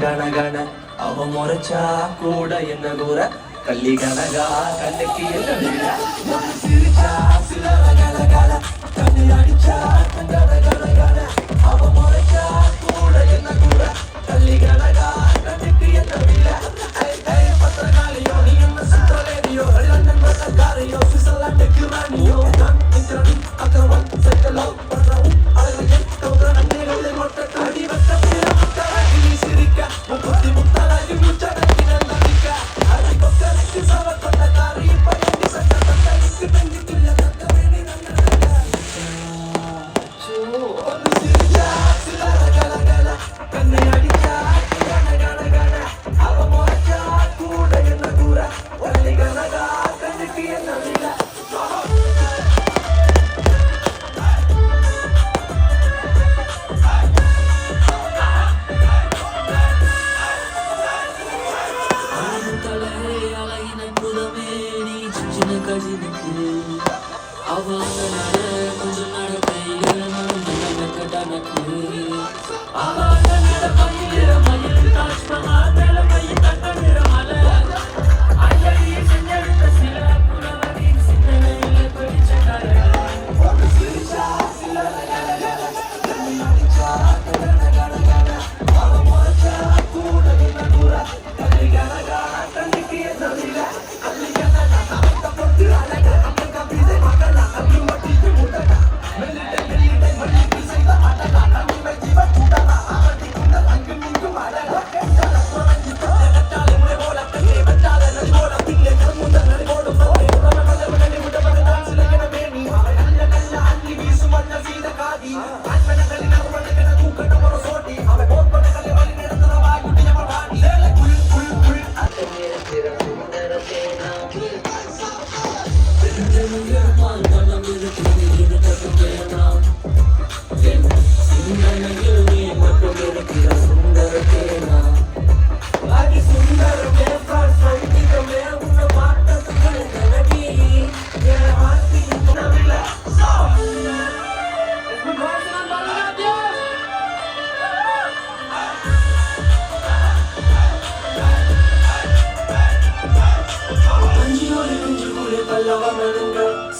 கன கன அவ முறைச்சா கூட என்ன கூற கள்ளி கனகா கண்ணுக்கு என்ன விழா சிரிச்சா சிலர கல கல கண்ணு அடிச்சா கன கன கன அவ முறைச்சா கூட என்ன கூற கள்ளி கனகா கண்ணுக்கு என்ன விழா பத்திரகாளியோ நீ என்ன சுத்தரேடியோ லண்டன் பத்திரக்காரையோ சுவிட்சர்லாந்துக்கு ராணியோ நான் நிற்கிறேன் அக்கறம் சைக்கிளோ பண்றவும் அழகு கவுக்கிற நன்மைகளை மொட்டை அடி வட்ட பேர முத்தராகி சிரிக்க முப்பத்தி முத்தராகி முச்சடக்கி நந்திக்க அடி கொக்கரைக்கு சவ கொண்ட காரி பயணி சட்ட தந்தனுக்கு தங்கிட்டுள்ள தந்தவேணி நந்தனக ஒன்று சிரிச்சா சிலர கல கல கண்ணை அடிச்சா கன கன கன அவ முறைச்சா கூட என்ன கூற ஒல்லி கனகா கண்ணுக்கு என்ன விழா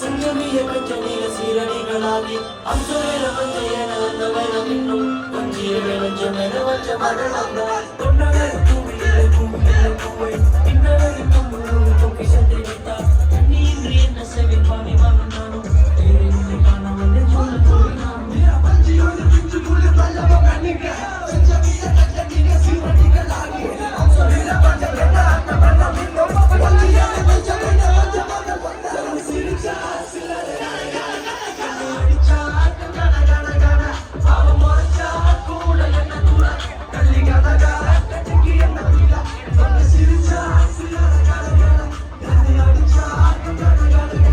ಸಂಜಮಿಯ ಕಂಚನಿಯ ಸೀರಣಿಗಳಾಗಿ ಅಂಸವೇರ ಮಂಜಯನ ಅನ್ನವೈನಮಿನ್ನುம் கொஞ்சியவே வஞ்சமென வஞ்ச மரணங்க தொண்டகர பூமியிலே பூவை இன்னவரின் தும்பும் பொக்கிஷத்தை வைத்தார் நீன்றி என்ன செவின் பாவி வாழ்ந்தாலும் தேரிந்து காண வந்து சொல்ல தோழினான் பஞ்சியோடு பிஞ்சு முள்ளு பல்லவ கண்ணிக்க சஞ்சமிய கஞ்சனிய சீரணிகளாகி அம்சவேர மஞ்சயன ಅನ್ನವೈನமின்னும் கொஞ்சியவே வஞ்சமென வஞ்ச மரணங்க சிரிச்சா சிலர கண்ணு அடிச்சா கன கன கன அவ முறைச்சா கூட என்ன தூர கள்ளி கனகா கட்டிக்கு என்ன விழா வந்து சிரிச்சா சிலர கன கண்ணு அடிச்சா கன கன கன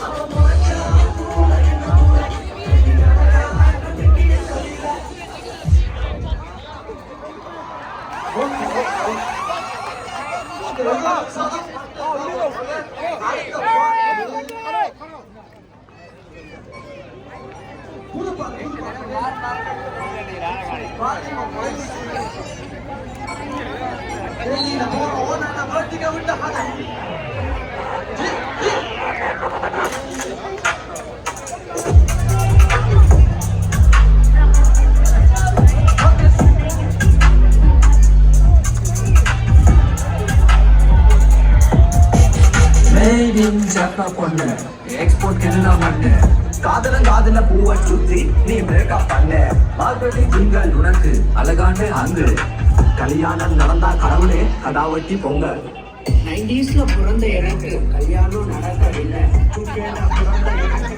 அவ முறைச்சா கூட என்ன தூர கள்ளி கனகா கட்டிக்கு என்ன விழா பொண்ணு எக்ஸ்போர்ட் கெல்லாம் பண்ணு காதலன் காதல பூவை சுத்தி நீ பிரேக்கப் பண்ண மார்கழி திங்கள் உனக்கு அழகான அங்கு கல்யாணம் நடந்தா கடவுளே கடாவட்டி பொங்கல் 90s பிறந்த எனக்கு கல்யாணம் நடக்கவில்லை பிறந்த எனக்கு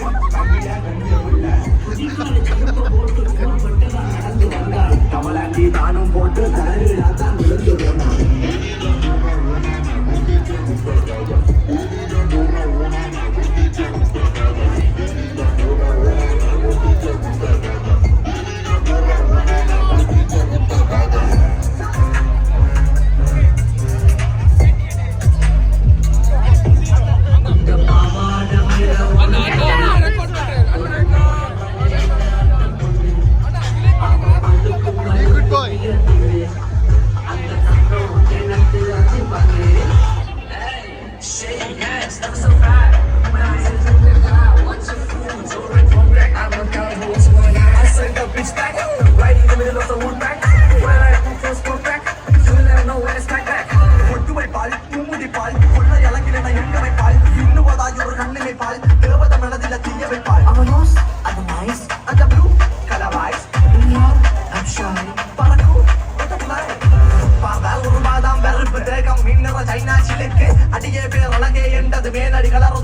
போட்டு போட்டு தான் நடந்து வந்தாள் கமலாண்டி தானும் போட்டு தலையில்தான் விழுந்து போனான்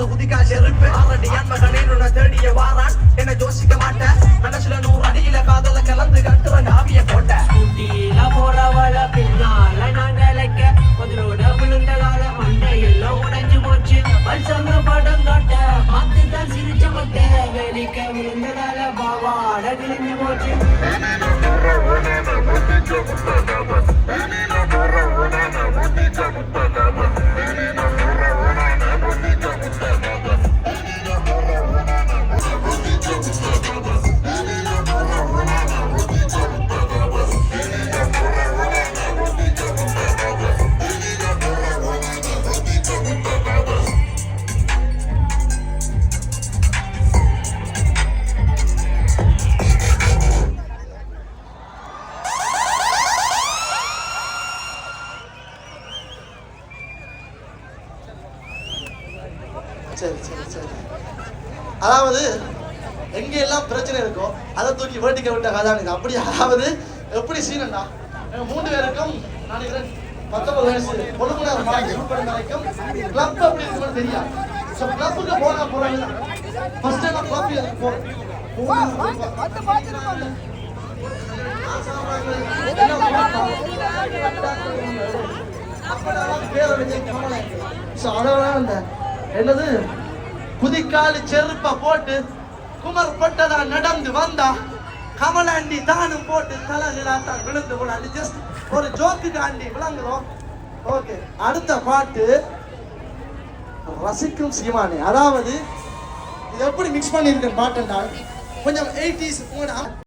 அதாவது குதிக்கா செருப்பு ஆறடி மகனே தேடிய வாரான் என்ன யோசிக்க மாட்டேன் மனசுல 100 அடியில காதல கலந்து கட்டுவன் ஆவிய போட்ட குட்டியில போறவள பின்னால நான் இழைக்க முதலோட விழுந்த கால மண்டை எல்லாம் உடைஞ்சு போச்சு பல்சங்க படம் காட்ட பார்த்து தான் சிரிச்ச மட்டை வெடிக்க விழுந்ததால பாவாட கிழிஞ்சு போச்சு சரி சரி சரி. அதாவது எங்க எல்லாம் பிரச்சனை இருக்கோ அதை தூக்கி வேட்டிக்க விட்ட கதாநிதி அப்படி. அதாவது எப்படி சீனண்டா 3 பேருக்கும் நினைக்கிறேன் 19 வயசு பொழுதுன வரைக்கும் கிளப் அப்படி இருக்குன்னு தெரியாது. ஸோ கிளப்புக்கு போறாங்க ஃபர்ஸ்ட் டைம் கிளப் போறேன் என்னது குதிக்காலு செருப்ப போட்டு குமர் பட்டதா நடந்து வந்தா கமலாண்டி தானும் போட்டு தலைதான் விழுந்து போடாது. ஜஸ்ட் ஒரு ஜோக்கு காண்டி விளங்குறோம். ஓகே, அடுத்த பாட்டு ரசிக்கும் சீமானே. அதாவது இது எப்படி மிக்ஸ் பண்ணியிருக்கேன் பாட்டுன்னா கொஞ்சம் 80s